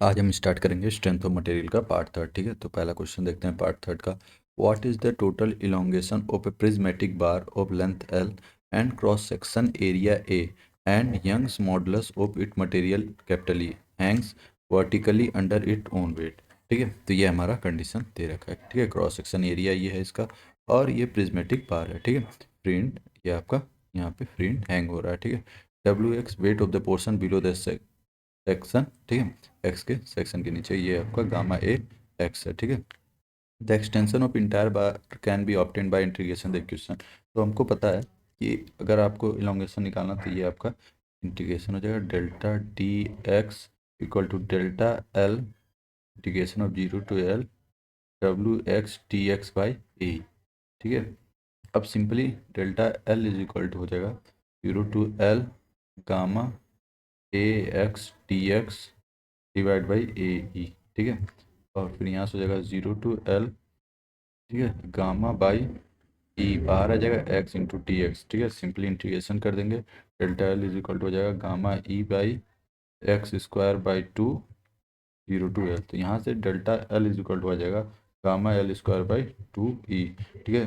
आज हम स्टार्ट करेंगे स्ट्रेंथ ऑफ मटेरियल का पार्ट थर्ड। ठीक है, तो पहला क्वेश्चन देखते हैं पार्ट थर्ड का। What is the total elongation of a prismatic bar of length L and cross section area A and Young's modulus of it material capital E hangs vertically under it own weight. ठीक है, तो ये हमारा condition दे रखा है। ठीक है, cross section area ये है इसका और ये प्रिज्मेटिक बार है। ठीक है, फ्रिंट ये आपका यहाँ पे फ्रिंट हैंग हो रहा है। ठीक है, W x wait of the portion below the section. ठीक है, एक्स के सेक्शन के नीचे ये आपका गामा ए एक्स है। ठीक है, the extension of entire bar can be obtained by integration the equation. तो हमको पता है कि अगर आपको इलोंगेशन निकालना तो ये आपका इंटीग्रेशन हो जाएगा delta D X equal to delta L integration of zero to L W X T X by A. ठीक है, अब simply delta L is equal to हो जाएगा zero to L gamma A X T X divide by A E. ठीक है, और फिर यहाँ से हो जाएगा जीरो टू एल। ठीक है, गामा बाई ई बाहर आ जाएगा एक्स इंटू टी एक्स। ठीक है, सिंपली इंटीग्रेशन कर देंगे delta L is equal to हो जाएगा gamma E by X square by two zero to L. तो यहाँ से delta L is equal to आ जाएगा gamma L square by two E. ठीक है,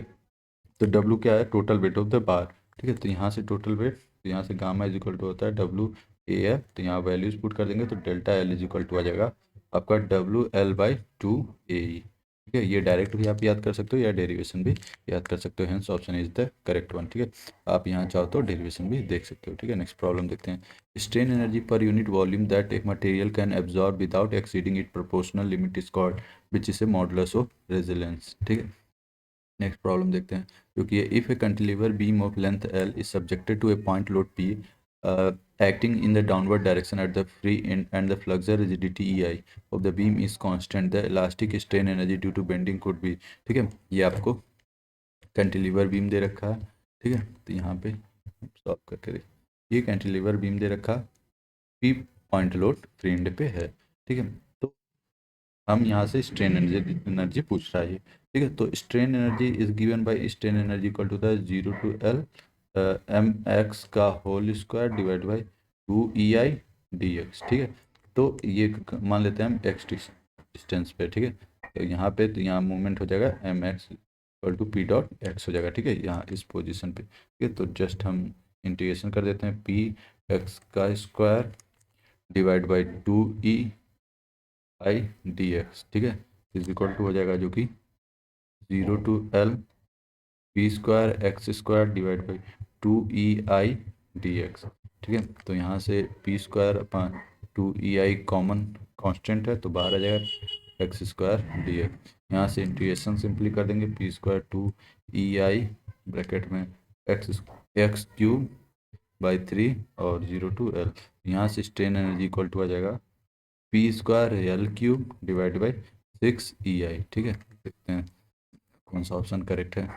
तो डब्लू क्या है, total weight of the bar. ठीक है, तो यहाँ से टोटल वेट, तो यहाँ से गामा इज इक्वल टू होता है डब्लू ए है, तो यहाँ वैल्यूज पुट कर देंगे तो delta L is equal to आ जाएगा आपका W L by two A E. ठीक है, ये डायरेक्ट भी आप याद कर सकते हो या डेरिवेशन भी याद कर सकते हो, hence option is the correct one. ठीक है, आप यहाँ चाहो तो डेरिवेशन भी देख सकते हो। ठीक है, नेक्स्ट प्रॉब्लम देखते हैं। Strain energy per unit volume that एक material can absorb without exceeding it proportional limit is called which is a modulus of resilience. ठीक है, नेक्स्ट प्रॉब्लम देखते हैं। क्योंकि if a cantilever beam of length L is subjected to a point load P acting in the downward direction at the free end and the flexure rigidity EI of the beam is constant, the elastic strain energy due to bending could be। ठीक है, ये आपको cantilever beam दे रखा है। ठीक है, तो यहाँ पे सॉल्व करके देखिए, ये कैंटिलीवर बीम दे रखा P point load free and पे है। ठीक है, तो हम यहाँ से स्ट्रेन एनर्जी पूछ रहा है। ठीक है, तो strain energy is given by strain energy equal to the zero to L M X का whole square divide by two E I D X. ठीक है, तो ये मान लेते हैं हम एक्स डिस्टेंस पे। ठीक है, तो यहाँ पे तो यहाँ मूवमेंट हो जाएगा M X equal to P dot X हो जाएगा। ठीक है, यहाँ इस पोजिशन पे। ठीक है, तो जस्ट हम इंटीग्रेशन कर देते हैं पी एक्स का square divide by two E I D X. ठीक है, इज इक्वल टू हो जाएगा जो कि zero to L P square X square divide by two E I D X. ठीक है, तो यहाँ से P square upon two E I common constant है तो बाहर आ जाएगा एक्स स्क्वायर डी एक्स। यहाँ से इंटीग्रेशन सिंपली कर देंगे P square two E I bracket में X X cube by three और जीरो टू एल। यहाँ से स्ट्रेन एनर्जी इक्वल टू आ जाएगा P square L cube divide by six E I. ठीक है, देखते हैं कौन सा ऑप्शन करेक्ट है।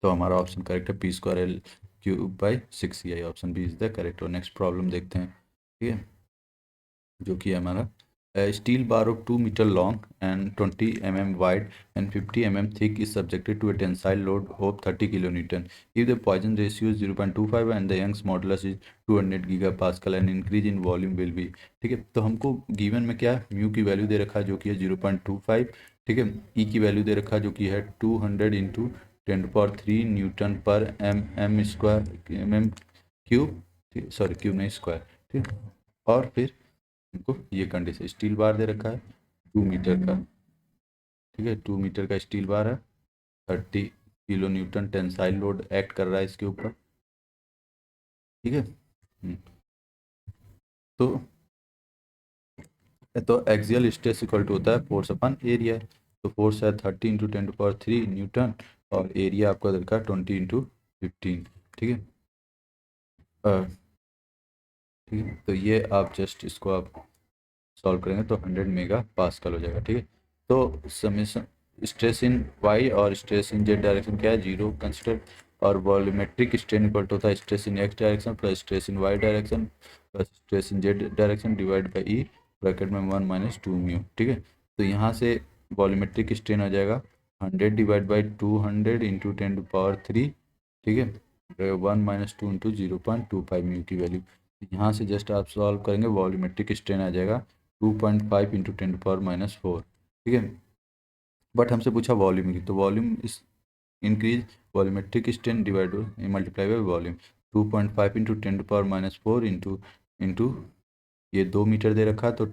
तो हमारा ऑप्शन करेक्ट है P square L cube by six E I, option B is the correct. और नेक्स्ट प्रॉब्लम देखते हैं। ठीक है, जो कि हमारा steel bar of 2 meter long and 20 mm wide and 50 mm thick is subjected to a tensile load of 30 kN if the poisson ratio is 0.25 and the Young's modulus is 200 GPa and increase in volume will be. ठीक है, तो हमको given में क्या है, mu की value दे रखा है जो कि है 0.25। ठीक है, ई की वैल्यू दे रखा है जो कि है 200 into 10⁻³ newton per M square M cube, sorry cube नहीं स्क्वायर। ठीक है, और फिर हमको ये कंडीशन स्टील बार दे रखा है 2 मीटर का। ठीक है, 2 मीटर का स्टील बार है, 30 kN टेंसाइल लोड एक्ट कर रहा है इसके ऊपर। ठीक है, तो एक्सियल स्ट्रेस इक्वल टू होता है फोर्स अपन एरिया। तो फोर्स है 30 × 10⁻³ न्यूटन और एरिया आपका दरकार 20 × 15। ठीक है, ठीक है, तो ये आप जस्ट इसको आप सॉल्व करेंगे तो 100 MPa हो जाएगा। ठीक है, तो समीशन स्ट्रेस इन वाई और स्ट्रेस इन जेड डायरेक्शन क्या है, जीरो कंसिडर। और वॉल्यूमेट्रिक स्ट्रेन इक्वल टू होता है stress in X direction plus stress in Y direction plus stress in Z direction divide by E bracket में 1 - 2 mu. ठीक है, तो यहाँ से वॉल्यूमेट्रिक स्ट्रेन आ जाएगा 100 डिवाइड बाई 200 इंटू 10⁻³। ठीक है, 1 - 2 इंटू 0.25 म्यू की वैल्यू। यहाँ से जस्ट आप सॉल्व करेंगे वॉल्यूमेट्रिक स्ट्रेन आ जाएगा 2.5 इंटू 10⁻⁻4, ठीक है। बट हमसे पूछा वॉल्यूम की, तो वॉल्यूम इस increase volumetric strain divide multiply by volume. 2.5 into 10⁻⁴ into ये 2 मीटर दे रखा है, तो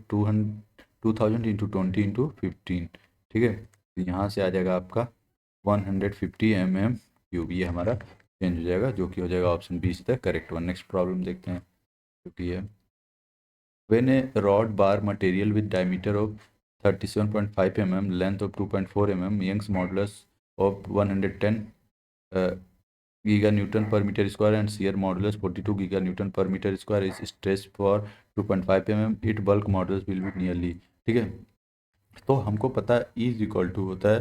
2000 इंटू 20 इंटू 15, ठीक है। तो यहाँ से आ जाएगा आपका 150 mm³ ये हमारा चेंज हो जाएगा, जो कि हो जाएगा option B is the correct one. Next problem देखते हैं, जो कि है when a rod bar material with diameter of 37.5 mm, length of 2.4 mm, Young's modulus of 110 giganewton per meter square and shear modulus 42 giganewton per meter square is stressed for 2.5 mm, its bulk modulus will be nearly, ठीक है। तो हमको पता है E is equal to होता है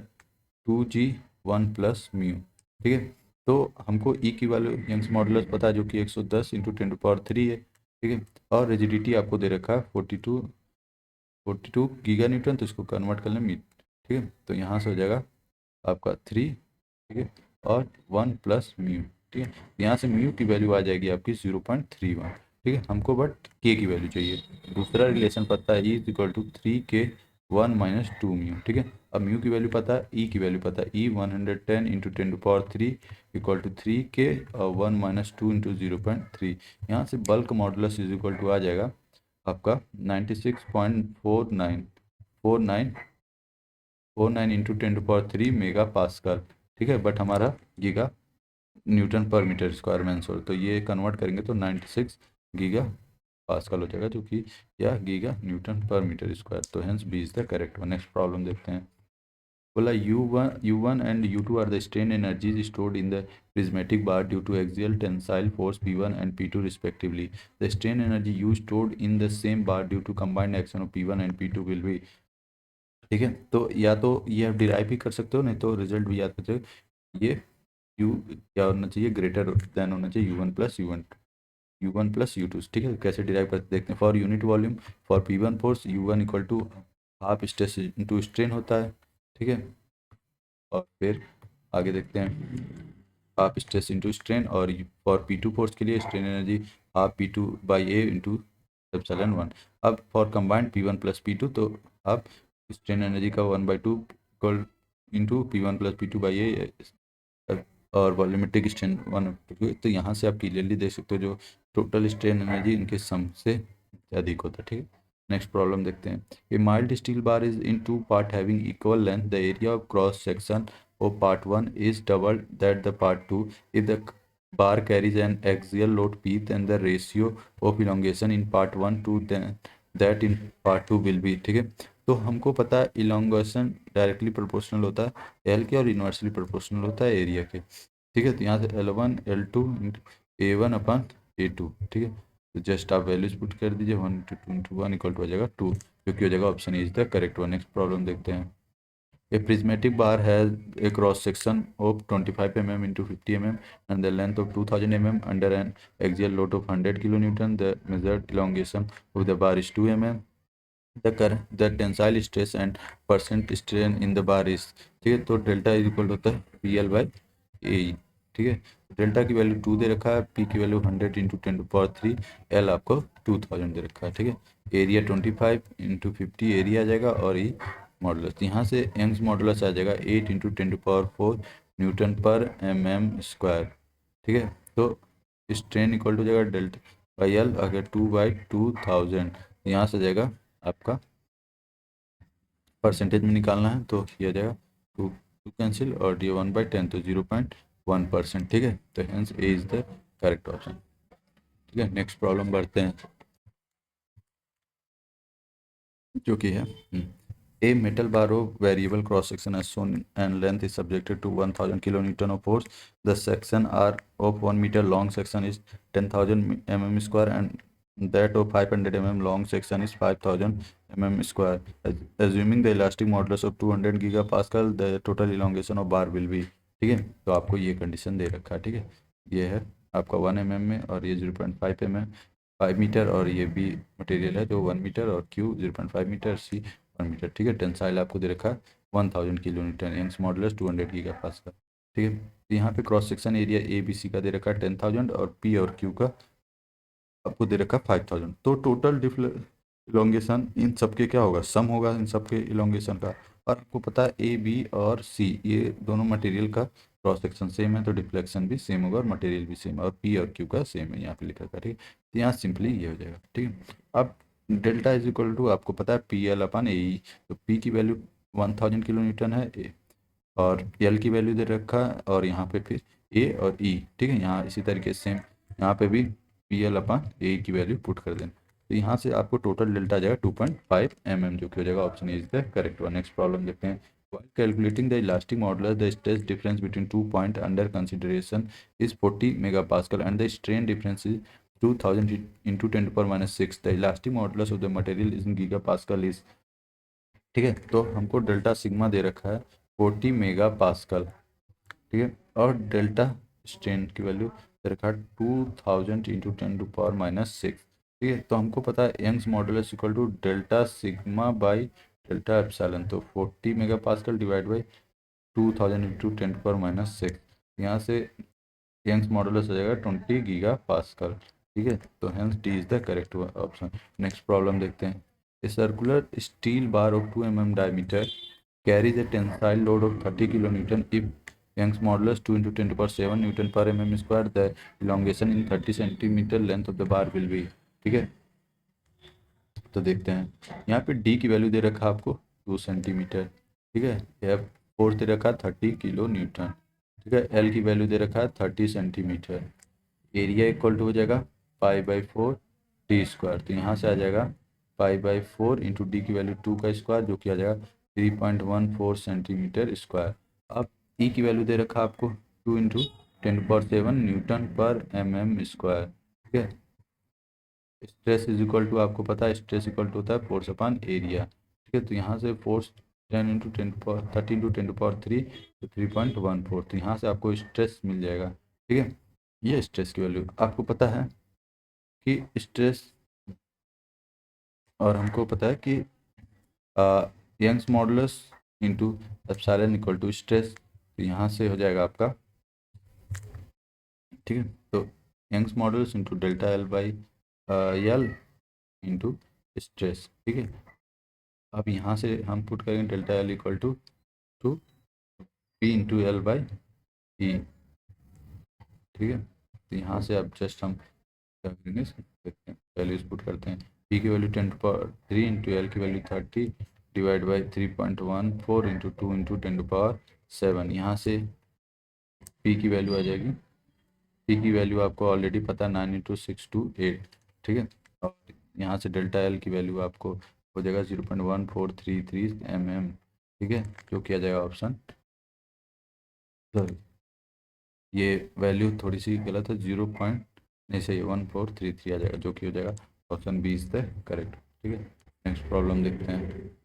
2g1 + mu, ठीक है। तो हमको E की वैल्यू यंग्स मॉडुलस पता है, जो कि 110 इंटू 10⁻³ है, ठीक है। और रिजिडिटी आपको दे रखा है 42 गीगा न्यूटन, तो इसको कन्वर्ट कर लें मीट, ठीक है। तो यहाँ से हो जाएगा आपका 3, ठीक है, और 1 + म्यू, ठीक है। यहाँ से म्यू की वैल्यू आ जाएगी आपकी 0.31, ठीक है। हमको बट के की वैल्यू चाहिए। दूसरा रिलेशन पता है, E equal to 3k1 - 2 mu, ठीक है। अब म्यू की वैल्यू पता है, E की वैल्यू पता है, E 110 into 10⁻³ equal to 3k और 1 - 2 इंटू 0.3। यहाँ से bulk modulus is equal to आ जाएगा आपका 96.4949 इंटू 10⁻³ मेगा पास्कल, ठीक है। बट हमारा giga newton per meter square में आंसर, तो ये कन्वर्ट करेंगे तो 96 गीगा पास्कल हो जाएगा, जो कि या giga newton per meter square. तो hence B is the correct one. Next problem देखते हैं। बोला U1 and U2 are the strain energies stored in the prismatic bar due to axial tensile force P1 and P2 respectively. The strain energy U stored in the same bar due to combined action of P1 and P2 will be, ठीक है। तो या तो ये आप derive भी कर सकते हो, नहीं तो रिजल्ट भी याद करते हो। ये U क्या होना चाहिए, ग्रेटर देन होना चाहिए U1 + U2, ठीक है। कैसे डिराइव करते देखते हैं। For unit volume for P1 force U1 equal to half stress into strain होता है, ठीक है। और फिर आगे देखते हैं हाफ स्ट्रेस इंटू स्ट्रेन, और फॉर P2 फोर्स के लिए strain energy half P2/A into ε1। अब फॉर कंबाइंड P1 + P2, तो आप स्ट्रेन एनर्जी का 1/2 इक्वल इंटू P1 + P2/A और वॉल्यूमेट्रिक स्ट्रेन 1/2। तो यहाँ से आप क्लियरली देख सकते हो जो टोटल स्ट्रेन एनर्जी इनके सम से अधिक होता है, ठीक है। नेक्स्ट प्रॉब्लम देखते हैं। ए mild steel bar is in 2 part having equal length, the area of cross section of part 1 is double that the part 2 if the bar carries an axial load P, then the ratio of elongation in part 1 to that in part 2 will be, ठीक है। तो हमको पता है elongation directly proportional होता है L के और इन्वर्सली प्रोपोर्शनल होता है एरिया के, ठीक है। तो यहाँ से L1 L2 A1/A2, ठीक है। तो जस्ट आप वैल्यूज पुट कर दीजिए, 1 × 2 × 1 इक्वल टू हो जाएगा 2, जो कि हो जाएगा option is the correct one. Next problem देखते हैं। A prismatic bar has a cross section of 25 mm into 50 mm and the length of 2000 mm under an axial load of 100 kilonewton. The measured elongation of the bar is 2 mm. The tensile stress and percent strain in the bar is, ठीक है। तो delta is equal होता है PL/AE, ठीक है। Delta की value 2 दे रखा है, पी की वैल्यू 100 इंटू 10⁻3, एल आपको 2000 दे रखा है, ठीक है। एरिया 25 इंटू 50 एरिया आ जाएगा, और ये मॉडुलस यहाँ से यंग्स मॉडुलस आ जाएगा 8 इंटू 10⁻4 न्यूटन पर mm², ठीक है। तो स्ट्रेन इक्वल टू जाएगा डेल्टा/एल, अगर 2/2000 यहाँ से जाएगा आपका परसेंटेज में निकालना है, तो ये आ जाएगा 2 कैंसिल और ये 1/10, तो 0.1%, ठीक है। तो hence A is the correct option, ठीक है। नेक्स्ट प्रॉब्लम बढ़ते हैं, जो कि है A metal bar of variable cross section as shown and length is subjected to 1000 kilonewton of force. The section R of 1 meter long section is 10,000 mm square and that of 500 mm long section is 5,000 mm square. Assuming the elastic modulus of 200 gigapascal, the total elongation of bar will be, ठीक है। तो आपको ये condition दे रखा है, ठीक है। ये है आपका 1 mm में, और ये 0.5 mm 5 मीटर, और ये भी मटेरियल है जो 1 मीटर, और Q 0.5 मीटर, C 1 मीटर, ठीक है। टेंसाइल आपको दे रखा है 1000 किलोन्यूटन, यंग्स मॉडुलस 200 गीगापास्कल, ठीक है। तो यहाँ पे क्रॉस सेक्शन एरिया ABC का दे रखा है 10,000 और P और Q का आपको दे रखा है 5000। तो टोटल इलोंगेशन इन सब के क्या होगा, सम होगा इन सब के इलोंगेशन का। और आपको पता है ए बी और सी ये दोनों मटेरियल का क्रॉस सेक्शन सेम है, तो डिफ्लेक्शन भी सेम होगा और मटेरियल भी सेम है, और पी और क्यू का सेम है यहाँ पे लिखा था, ठीक है। तो यहाँ सिंपली ये हो जाएगा, ठीक है। अब डेल्टा इज इक्वल टू आपको पता है पी एल अपन ए ई, तो पी की वैल्यू 1000 किलो न्यूटन है, और एल की वैल्यू दे रखा है, और यहाँ पे फिर ए और ई, ठीक है। यहाँ इसी तरीके से सेम यहाँ पे भी पी एल अपन ए की वैल्यू पुट कर देना, तो यहाँ से आपको टोटल डेल्टा आ जाएगा 2.5 mm, जो कि हो जाएगा option is the correct one. Next problem देखते हैं। While calculating the elastic modulus, the stress difference between 2 points under consideration is 40 megapascal and the strain difference is 2000 into 10 to the power minus 6. The elastic modulus of the material is in gigapascal is, ठीक है। तो हमको delta sigma दे रखा है 40 mega pascal, ठीक है, और delta strain की वैल्यू दे रखा है 2000 इंटू 10 टू पावर माइनस 6, ठीक है। तो हमको पता है Young's modulus equal to delta sigma by delta epsilon, तो 40 mega pascal divide by 2000 into 10 to power minus 6, यहाँ से यंग्स मॉडुलस हो जाएगा 20 गीगा पास्कल, ठीक है। तो hence D is the correct option. Next problem देखते हैं। A circular steel bar of 2 mm diameter carries a tensile load of 30 kilonewton if Young's modulus 2 into 10 to the power 7 Newton per mm square, the elongation in 30 centimeter length of the bar will be, ठीक है। तो देखते हैं यहाँ पे D की value दे रखा है आपको 2 सेंटीमीटर, ठीक है। यह फोर्स दे रखा है 30 किलो न्यूटन, ठीक है। एल की वैल्यू दे रखा है 30 सेंटीमीटर। एरिया इक्वल टू हो जाएगा π/4 डी स्क्वायर, तो यहाँ से आ जाएगा π/4 इंटू डी की वैल्यू 2 का स्क्वायर, जो कि आ जाएगा 3.14 सेंटीमीटर स्क्वायर। अब ई की वैल्यू दे रखा आपको 2 इंटू 10⁻7 न्यूटन पर mm स्क्वायर, ठीक है। स्ट्रेस इज इक्वल टू आपको पता है स्ट्रेस इक्वल टू होता है फोर्स अपॉन एरिया, ठीक है। तो यहाँ से फोर्स 10 इंटू 30 इंटू 10⁻3, तो 3.14, तो यहाँ से आपको स्ट्रेस मिल जाएगा, ठीक है। ये स्ट्रेस की वैल्यू आपको पता है कि स्ट्रेस, और हमको पता है कि Young's modulus into epsilon equal to stress, तो यहाँ से हो जाएगा आपका, ठीक है। तो Young's modulus into delta L by L into stress, ठीक है। अब यहाँ से हम पुट करेंगे delta L equal to two P into L by E, ठीक है। तो यहाँ से अब जस्ट हम क्या करेंगे, देखते हैं वैल्यूज पुट करते हैं। पी की वैल्यू 10⁻3 इंटू एल की value 30 divide by 3.14 into 2 into 10⁻7, यहाँ से पी की वैल्यू आ जाएगी, पी की वैल्यू आपको ऑलरेडी पता है 9 इंटू 628, ठीक है। और यहाँ से डेल्टा एल की वैल्यू आपको हो जाएगा 0.1433 mm, ठीक है, जो किया जाएगा ऑप्शन, तो ये वैल्यू थोड़ी सी गलत है, 0. नहीं सही 1433 आ जाएगा, जो कि हो जाएगा option B is the correct, ठीक है। नेक्स्ट प्रॉब्लम देखते हैं।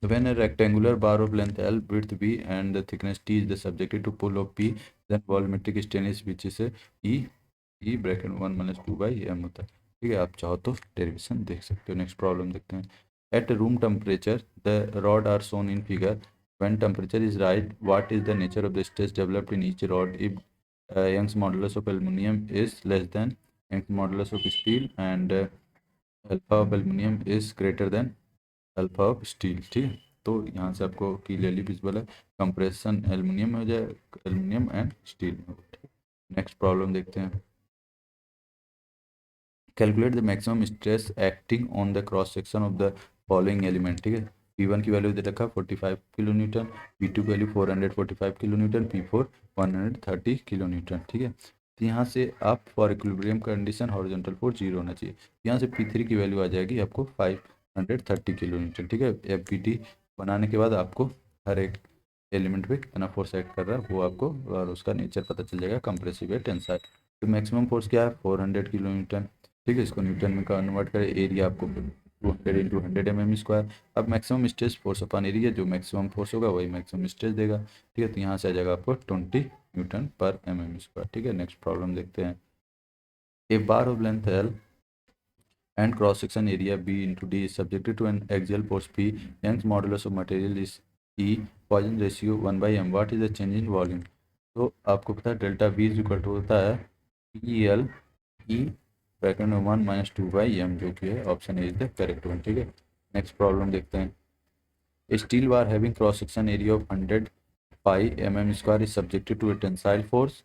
When a rectangular bar of length L, width B and the thickness T is the subjected to pull of P, then volumetric strain is which is E bracket 1 minus 2 by M होता है, ठीक है। आप चाहो तो derivation देख सकते हो। नेक्स्ट प्रॉब्लम देखते हैं। At room temperature, the rod are shown in figure. When temperature is right, what is the nature of the stress developed in each rod if Young's modulus of aluminum is less than Young's modulus of steel and alpha of aluminum is greater than alpha of steel, ठीक है। तो यहाँ से आपको clearly visible है compression aluminium में हो जाए, एल्युमिनियम एंड स्टील में हो, ठीक। नेक्स्ट प्रॉब्लम देखते हैं। Calculate the maximum stress acting on the cross section of the following element, ठीक है। P1 की वैल्यू दे रखा 45 किलो न्यूटन, P2 की value 445 kilo Newton, P4 130 kilo Newton, ठीक है। तो यहाँ से आप for equilibrium condition horizontal force 0 होना चाहिए, यहाँ से P3 की वैल्यू आ जाएगी आपको 530 किलो न्यूटन, ठीक है। FPT बनाने के बाद आपको हर एक एलिमेंट पे कितना फोर्स एक्ट कर रहा है वो आपको और उसका नेचर पता चल जाएगा, कंप्रेसिव या टेंसाइल। तो मैक्सिमम फोर्स क्या है 400 किलो न्यूटन, ठीक है। इसको न्यूटन में कन्वर्ट करें, एरिया आपको 200 इंटू 100 mm स्क्वायर। अब मैक्सिमम स्ट्रेस फोर्स अपन एरिया, जो मैक्सिमम फोर्स होगा वही मैक्सिमम स्ट्रेस देगा, ठीक है। तो यहाँ से आ जाएगा आपको 20 न्यूटन पर mm स्क्वायर, ठीक है। नेक्स्ट प्रॉब्लम देखते हैं। A bar of length L and cross section area B into D is subjected to an axial force P. Young's modulus of material is E. Poisson ratio 1/m. What is the change in volume? तो आपको पता है delta V is equal to होता है PL E bracket में 1 minus 2/m, जो कि है option A is the correct one. ठीक है, नेक्स्ट प्रॉब्लम देखते हैं। A steel bar having cross section area of 100 pi mm square is subjected to a tensile force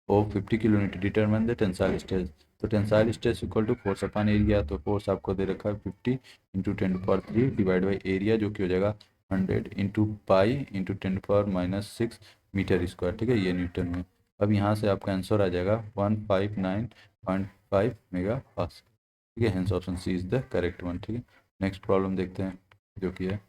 of 50 kilonewton. Determine the tensile stress. तो tensile stress equal to force upon area, तो force आपको दे रखा है 50 into 10⁻³ divide by area, जो कि हो जाएगा 100 into pi into 10⁻⁻6 meter square. ठीक है, ये न्यूटन में। अब यहाँ से आपका आंसर आ जाएगा 159.5 मेगा पास्कल। ठीक है, hence option C is the correct one. ठीक है, नेक्स्ट प्रॉब्लम देखते हैं, जो कि है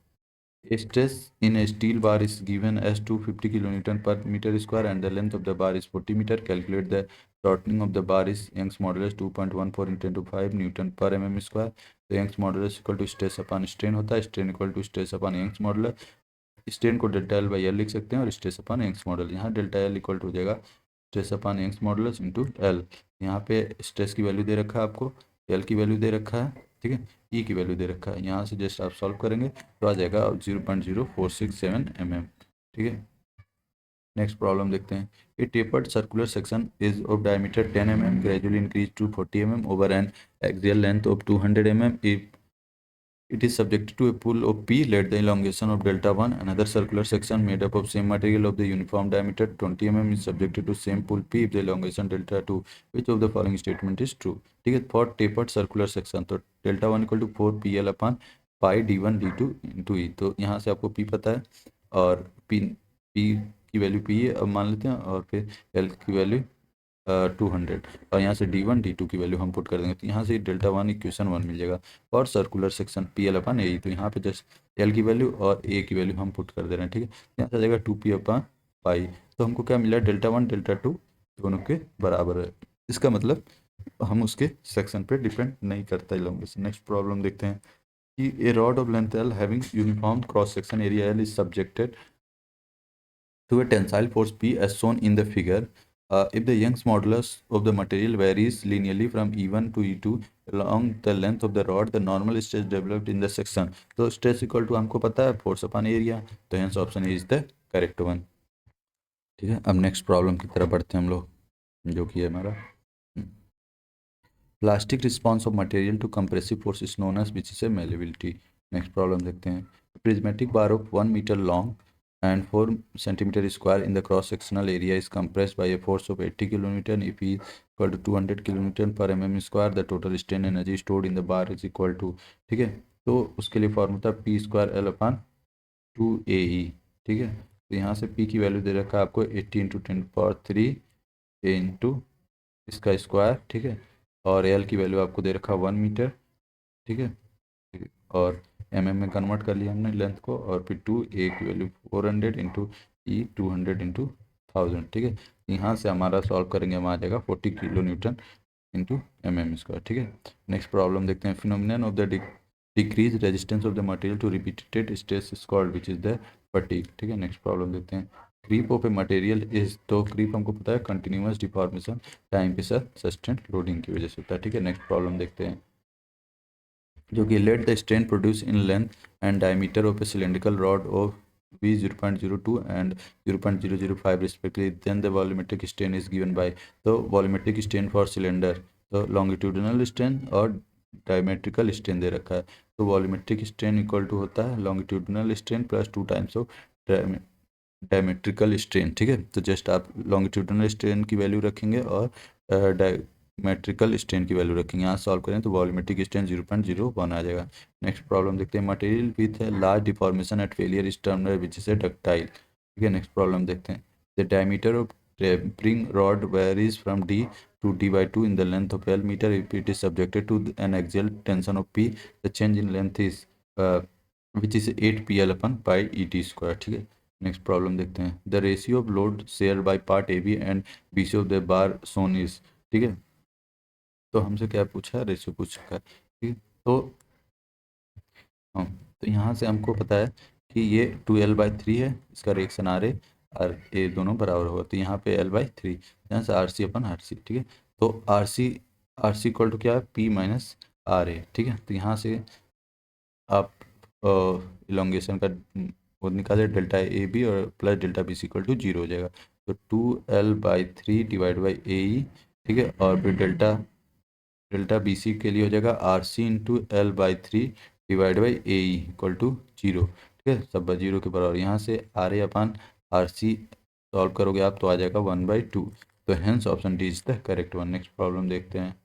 stress in a steel bar is given as 250 kilonewton per meter square and the length of the bar is 40 meter. Calculate the shortening of the bar is Young's modulus 2.14 into 10 to 5 Newton per mm square. तो Young's modulus equal to stress upon strain होता है, strain equal to stress upon Young's modulus. Strain को delta L by L लिख सकते हैं और stress upon Young's modulus, यहाँ delta L equal to हो जाएगा stress upon Young's modulus into L. यहाँ पे स्ट्रेस की वैल्यू दे रखा है आपको, एल की वैल्यू दे रखा है, ठीक है, ई की वैल्यू दे रखा है। यहाँ से जस्ट आप सॉल्व करेंगे तो आ जाएगा 0.0467 mm। ठीक है, नेक्स्ट प्रॉब्लम देखते हैं। A tapered circular section is of diameter 10 mm gradually increase to 40 mm over an axial length of 200 mm। If it is subjected to a pull of P, let the elongation of delta 1. Another circular section made up of same material of the uniform diameter 20 mm is subjected to same pull P if the elongation delta 2. Which of the following statement is true? ठीक है, for tapered circular section, तो delta 1 equal to 4 PL upon pi D1 D2 into E. तो यहाँ से आपको P पता है और P की वैल्यू P है, अब मान लेते हैं, और फिर L की वैल्यू 200 और यहाँ से D1 D2 की वैल्यू हम पुट कर देंगे, तो यहाँ से डेल्टा 1 इक्वेशन 1 मिल जाएगा। और सर्कुलर सेक्शन PL अपॉन ए, तो यहाँ पे जस्ट L की वैल्यू और A की वैल्यू हम पुट कर दे रहे हैं। ठीक है, यहाँ से आ जाएगा 2P अपॉन पाई। तो हमको क्या मिला, डेल्टा 1 डेल्टा 2 दोनों के बराबर है। इसका मतलब हम उसके सेक्शन पे डिपेंड नहीं करता इलोंगेशन। नेक्स्ट प्रॉब्लम देखते हैं कि a rod of length L having uniform cross section area L is subjected to a tensile force P as shown in the figure. If the Young's modulus of the material varies linearly from E1 to E2 along the length of the rod, the normal stress developed in the section. तो stress equal to हमको पता है force upon area, तो hence option is the correct one। ठीक है, अब next problem की तरफ बढ़ते हैं हम लोग, जो कि है हमारा plastic response of material to compressive force is known as which is a malleability. Next problem देखते हैं। Prismatic bar of 1 meter long and 4 centimeter square in the cross sectional area is compressed by a force of 80 kilonewton. If E equal to 200 kilonewton per mm square, the total strain energy stored in the bar is equal to। ठीक है, तो उसके लिए formula P square L upon 2AE। ठीक है, तो यहाँ से P की वैल्यू दे रखा है आपको 80 इंटू 10⁻³ इंटू इसका स्क्वायर। ठीक है, और L की वैल्यू आपको दे रखा 1 मीटर। ठीक है, और mm में कन्वर्ट कर लिया हमने लेंथ को, और फिर 2A की वैल्यू 400 इंटू ई 200 इंटू 1000। ठीक है, यहाँ से हमारा सॉल्व करेंगे, हम आ जाएगा 40 kilo newton into mm square. ठीक है, नेक्स्ट प्रॉब्लम देखते हैं। Phenomenon of the decrease resistance of the material to repeated stress is called which is the fatigue. ठीक है, नेक्स्ट प्रॉब्लम देखते हैं। Creep of a material is, तो creep हमको पता है कंटिन्यूस डिफॉर्मेशन टाइम के साथ सस्टेंट लोडिंग की वजह से होता है। ठीक है, नेक्स्ट प्रॉब्लम देखते हैं, जो कि let the strain produce in length and diameter of A cylindrical rod of V 0.02 and 0.005 respectively, then the volumetric strain is given by। तो वॉल्यूमेट्रिक स्ट्रेन फॉर सिलेंडर, तो लॉन्गिट्यूडनल स्ट्रेन और diametrical strain दे रखा है। तो volumetric strain equal to होता है longitudinal strain plus 2 times of diametrical strain. ठीक है, तो जस्ट आप लॉन्गिट्यूडनल स्ट्रेन की वैल्यू रखेंगे और डायमेट्रिकल स्ट्रेन की वैल्यू रखेंगे। यहाँ सॉल्व करें तो वॉल्यूमेट्रिक स्ट्रेन 0.01 आ जाएगा। नेक्स्ट प्रॉब्लम देखते हैं। Material with large deformation at failure is termed which is a ductile. ठीक है, नेक्स्ट प्रॉब्लम देखते हैं। The diameter of tapering rod varies from D to D/2 in the length of L meter if it is subjected to an axial tension of P, the change in length is which is 8PL upon pi ET square। ठीक है, next problem देखते हैं। The ratio of load share by part AB and BC of the bar shown is. ठीक है, तो हमसे क्या पूछा है, रेशियो पूछ रखा है। ठीक है, तो हाँ, तो यहाँ से हमको पता है कि ये 2L/3 है, इसका रिएक्शन RA और A दोनों बराबर होगा, तो यहाँ पे L/3, यहाँ से RC अपन RC। ठीक है, तो RC इक्वल टू क्या है, P माइनस RA। ठीक है, तो यहाँ से आप इलोंगेशन का वो निकाले, डेल्टा AB और plus delta BC equal to 0 हो जाएगा। तो 2L/3 डिवाइड बाई AE। ठीक है, और फिर डेल्टा डेल्टा बी सी के लिए हो जाएगा R C into L by 3 divide by A E equal to 0, ठीक है, सब 0 के बराबर। यहाँ से R A upon R C solve करोगे आप तो आ जाएगा 1/2। तो hence option D is the correct one. Next problem देखते हैं।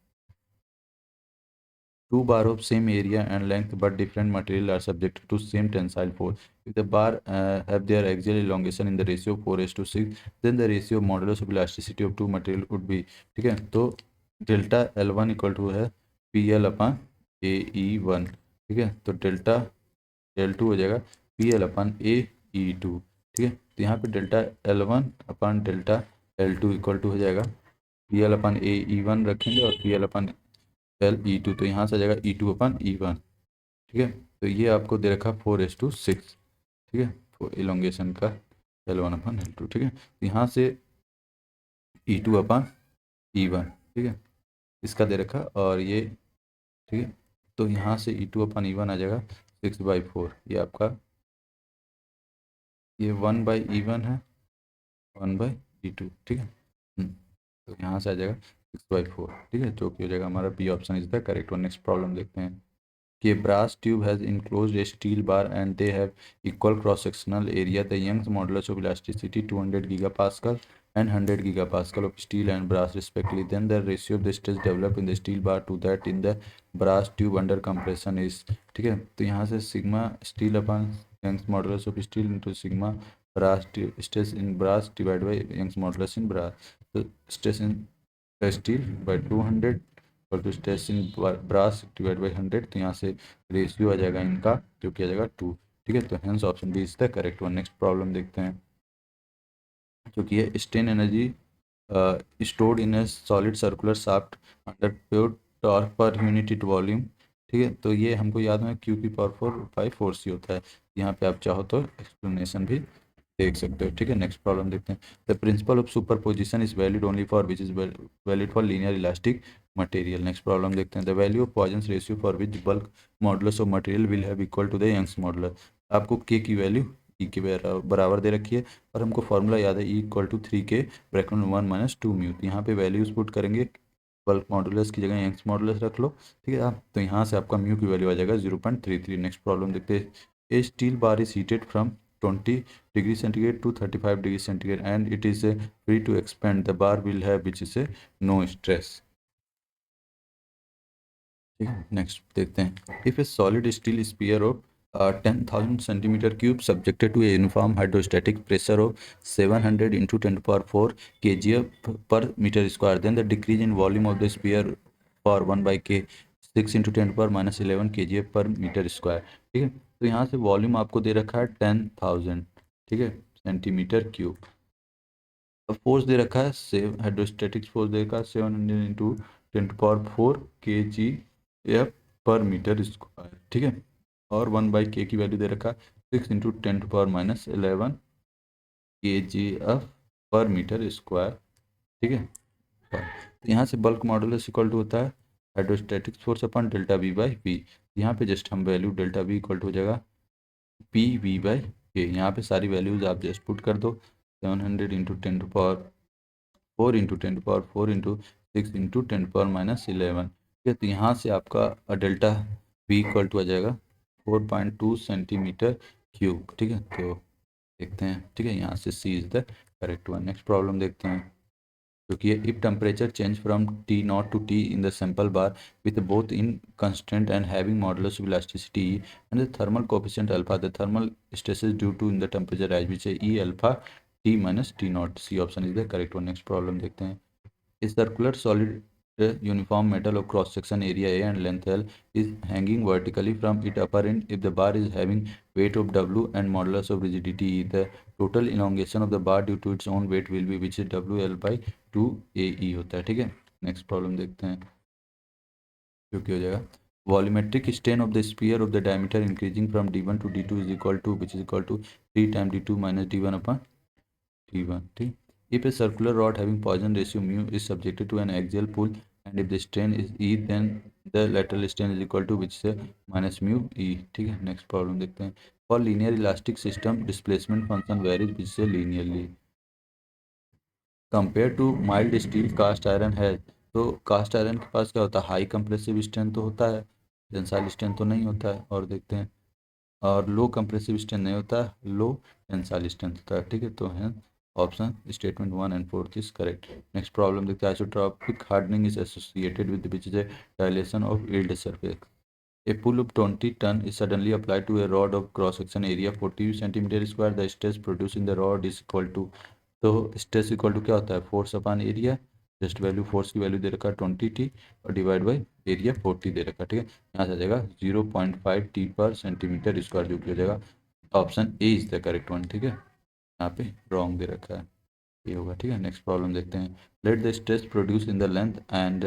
Two bar of same area and length but different material are subjected to same tensile force. If the bar have their axial elongation in the ratio 4:6, then the ratio modulus of elasticity of two material would be, ठीक है, तो delta L1 equal to है PL अपान AE1, ठीक है, तो delta L2 हो जाएगा PL अपान AE2, ठीक है, तो यहाँ पे delta L1 upon delta L2 equal to हो जाएगा PL अपान AE1 रखेंगे और PL अपान L E2, तो यहाँ से आ जाएगा E2 अपन E1, ठीक है, तो ये आपको दे रखा 4:6, ठीक है, इलोंगेशन का L1 अपन L2, ठीक है, तो यहाँ से E2 अपन E1, ठीक है, इसका दे रखा और ये, ठीक है, तो यहाँ से E2 अपन E1 आ जाएगा 6/4, ये आपका ये 1/E1 है 1/E2, ठीक है, तो यहाँ से आ जाएगा 6/4, ठीक है, जो कि हो जाएगा हमारा B option is the correct one. Next problem देखते हैं कि a brass tube has enclosed a steel bar and they have equal cross-sectional area. The Young's modulus of elasticity 200 gigapascal and 100 gigapascal of steel and brass respectively. Then the ratio of the stress developed in the steel bar to that in the brass tube under compression is, ठीक है, तो यहाँ से sigma steel upon Young's modulus of steel into sigma brass stress in brass divide by Young's modulus in brass, तो stress in steel by 200 और तो stress in brass divide by 100, तो यहाँ से रेशियो आ जाएगा इनका जो कि आ जाएगा 2, ठीक है, तो hence option D is the correct one. Next problem देखते हैं जो कि है strain energy stored in A solid circular shaft under pure torque per unit it volume, ठीक है, तो ये हमको याद है क्यू की पावर 4/4c होता है। यहाँ पे आप चाहो तो एक्सप्लेनेशन भी देख सकते हो, ठीक है। नेक्स्ट प्रॉब्लम देखते हैं। The principle of superposition is valid only for which is valid for linear elastic material. Next problem देखते हैं। The value of Poisson's ratio for which bulk modulus of material will have equal to the Young's modulus. आपको के की value ई के बराबर दे रखी है और हमको फॉर्मूला याद है ई इक्वल टू 3k ब्रैकेट में 1 - 2 म्यू। यहाँ पे वैल्यूज पुट करेंगे, बल्क मॉडुलस की जगह यंग्स मॉडुलस रख लो, ठीक है आप, तो यहाँ से आपका म्यू की वैल्यू आ जाएगा 0.33। नेक्स्ट प्रॉब्लम देखते हैं। A steel bar is heated from 20 degree centigrade to 35 degree centigrade and it is free to expand. The bar will have which is no stress, ठीक है। नेक्स्ट देखते हैं। If a solid steel sphere of 10,000 centimetre cube subjected to a uniform hydrostatic pressure of 700 × 10⁴ kgf per meter square, then the decrease in volume of the sphere for 1/k 6 × 10⁻11 kgf per meter square, ठीक है। तो यहाँ से volume आपको दे रखा है 10,000, ठीक है, सेंटीमीटर क्यूब। अब फोर्स दे रखा है सेव हाइड्रोस्टैटिक फोर्स दे रखा है 700 × 10⁴ kgf पर मीटर स्क्वायर, ठीक है, और 1/k की वैल्यू दे रखा है 6 × 10⁻11 kgf पर मीटर स्क्वायर, ठीक है। तो यहाँ से बल्क मॉडुलस इक्वल टू होता है हाइड्रोस्टैटिक फोर्स अपन डेल्टा V/V। यहाँ पे जस्ट हम value delta V equal to हो जाएगा PV/K। यहाँ पे सारी वैल्यूज आप जस्ट पुट कर दो 700 × 10⁴ × 10⁴ × 6 × 10⁻11, ठीक है, तो यहाँ से आपका डेल्टा V इक्वल टू आ जाएगा 4.2 सेंटीमीटर क्यूब, ठीक है, तो देखते हैं, ठीक है, यहाँ से C is the correct one. Next problem देखते हैं जो कि if temperature change from T0 to T in the sample bar with both in constant and having modulus of elasticity E and the thermal coefficient alpha, the thermal stresses due to in the temperature rise which is E alpha T minus T0। C option is the correct one। next problem देखते हैं। A circular solid uniform metal of cross section area A and length L is hanging vertically from its upper end. If the bar is having weight of W and modulus of rigidity E, the total elongation of the bar due to its own weight will be which is WL/2AE होता है, ठीक है। Next problem देखते हैं जो कि हो जाएगा volumetric strain of the sphere of the diameter increasing from D1 to D2 is equal to which is equal to 3 × D2 - D1/T1, ठीक। If a circular rod having Poisson ratio mu is subjected to an axial pull and if the strain is E, then the lateral strain is equal to which से -μE, ठीक है। Next problem देखते हैं। For linear elastic system displacement function varies which से linearly compared to mild steel cast iron has, तो cast iron के पास क्या होता है, हाई कंप्रेसिव स्ट्रेंथ तो होता है, टेंसाइल स्ट्रेंथ तो नहीं होता है, और देखते हैं, और लो कंप्रेसिव स्ट्रेंथ नहीं होता है, लो टेंसाइल स्ट्रेंथ होता है, ठीक है। तो है option statement 1 and 4 is correct. Next problem देखते हैं, isotropic hardening is associated with which is A dilation of yield surface. A pull of 20 ton is suddenly applied to a rod of cross section area 40 centimeter square. The stress produced in the rod is equal to, तो stress equal to क्या होता है, force upon area, just value force की value दे रखा है 20 t और divide by area 40 दे रखा है, ठीक है। यहाँ से आ जाएगा 0.5 t पर सेंटीमीटर स्क्वायर, जो कि हो जाएगा option A is the correct one, ठीक है। यहाँ पे रॉन्ग दे रखा है, ये होगा, ठीक है। नेक्स्ट प्रॉब्लम देखते हैं, late the stress produce in the length and,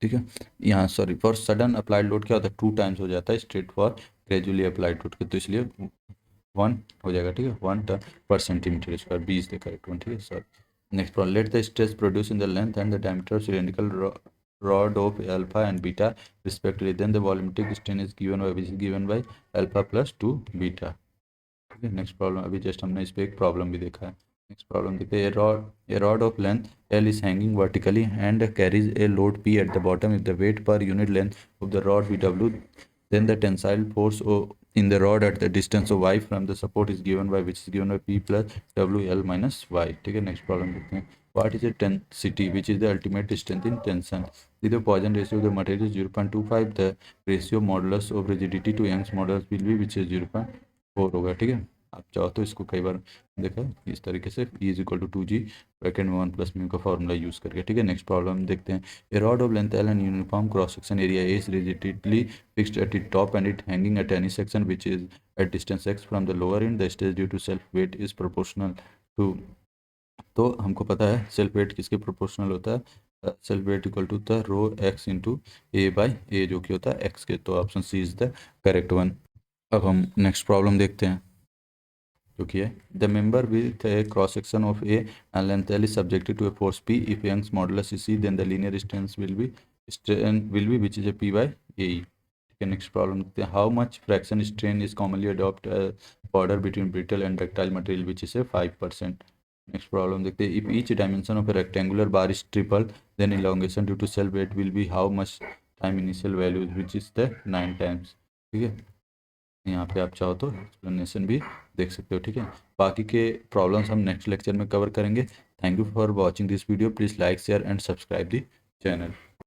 ठीक है, यहाँ sorry for sudden applied load क्या होता है, 2 टाइम्स हो जाता है straight for gradually applied load के, तो इसलिए 1 हो जाएगा, ठीक है, 1 टन पर centimetre square, B is the correct one, ठीक है sir. Next problem, let the stress produce in the length and the diameter of cylindrical rod of alpha and beta respectively, then the volumetric strain is given by, which is given by alpha plus 2 beta, ठीक है। Next problem, अभी just हमने इस पर एक problem भी देखा है। नेक्स्ट प्रॉब्लम देखते हैं, a rod of length L is hanging vertically and carries a load P at the bottom, if the weight per unit length of the rod be W, then the tensile force in the rod at the distance of y from the support is given by, which is given by p plus wl minus y, ठीक है। Next problem देखते हैं, what is the tensity which is the ultimate strength in tension, the Poisson ratio of the material is 0.25, the ratio modulus of rigidity to Young's modulus will be, which is 0.4 होगा, ठीक है। आप चाहो तो इसको कई बार देखा इस तरीके से, E is equal to 2g bracket में 1 प्लस म्यू का फॉर्मूला यूज़ करके, ठीक है। नेक्स्ट प्रॉब्लम देखते हैं, a rod of length L and uniform cross section area A is rigidly fixed at its top and it hanging at any section which is at distance x from the lower end, the stress due to self weight is proportional to, तो हमको पता है self wait किसके proportional होता है, self weight equal to the rho x into A by A, जो कि होता है एक्स के, तो option C is the correct one. अब हम नेक्स्ट प्रॉब्लम देखते हैं, जो कि है, the member with a cross section of A and length L is subjected to a force P, if Young's modulus is C then the linear strength will be which is A P by A. ठीक है, next problem देखते हैं, how much fraction strain is commonly adopt border between brittle and ductile material which is a 5%। Next problem देखते हैं, if each dimension of a rectangular bar is triple then elongation due to self weight will be how much time initial values which is the 9 times, ठीक है। यहाँ पे आप चाहो तो explanation भी देख सकते हो, ठीक है। बाकी के प्रॉब्लम्स हम नेक्स्ट लेक्चर में कवर करेंगे। Thank you for watching this video, please like share and subscribe the channel.